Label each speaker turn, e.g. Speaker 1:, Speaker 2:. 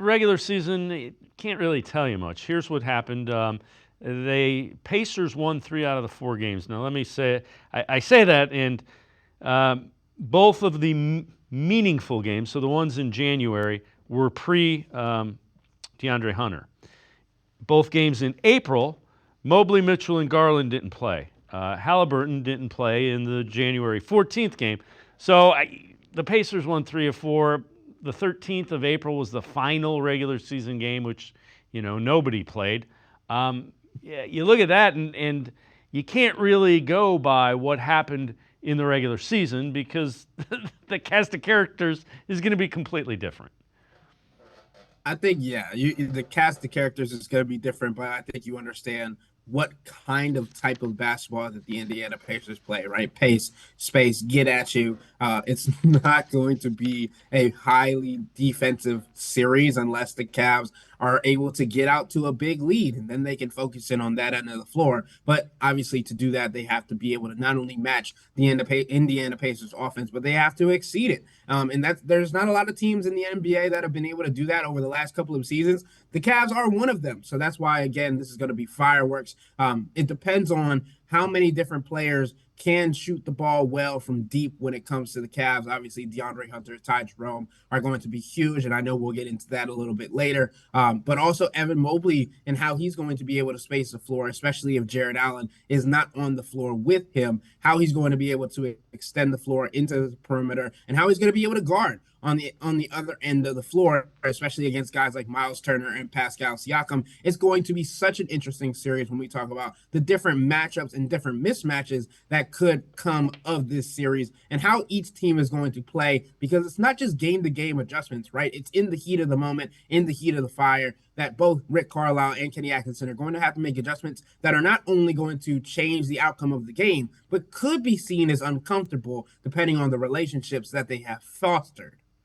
Speaker 1: regular season, can't really tell you much. Here's what happened. Pacers won 3 out of the 4 games. Now, let me say, I say that, and both of the meaningful games, so the ones in January, were DeAndre Hunter. Both games in April, Mobley, Mitchell, and Garland didn't play. Halliburton didn't play in the January 14th game. So the Pacers won 3 of 4. The 13th of April was the final regular season game, which, nobody played. Yeah, you look at that, and you can't really go by what happened in the regular season because the cast of characters is going to be completely different.
Speaker 2: I think, yeah, the cast of characters is going to be different, but I think you understand what kind of type of basketball that the Indiana Pacers play, right? Pace, space, get at you. It's not going to be a highly defensive series unless the Cavs are able to get out to a big lead, and then they can focus in on that end of the floor. But obviously, to do that, they have to be able to not only match the Indiana Pacers offense, but they have to exceed it. And there's not a lot of teams in the NBA that have been able to do that over the last couple of seasons. The Cavs are one of them. So that's why, again, this is going to be fireworks. It depends on how many different players can shoot the ball well from deep when it comes to the Cavs. Obviously, DeAndre Hunter, Ty Jerome are going to be huge, and I know we'll get into that a little bit later. But also Evan Mobley and how he's going to be able to space the floor, especially if Jared Allen is not on the floor with him, how he's going to be able to extend the floor into the perimeter, and how he's going to be able to guard on the other end of the floor, especially against guys like Miles Turner and Pascal Siakam. It's going to be such an interesting series when we talk about the different matchups and different mismatches that could come of this series and how each team is going to play, because it's not just game to game adjustments, right? It's in the heat of the moment, in the heat of the fire, that both Rick Carlisle and Kenny Atkinson are going to have to make adjustments that are not only going to change the outcome of the game, but could be seen as uncomfortable depending on the relationships that they have fostered.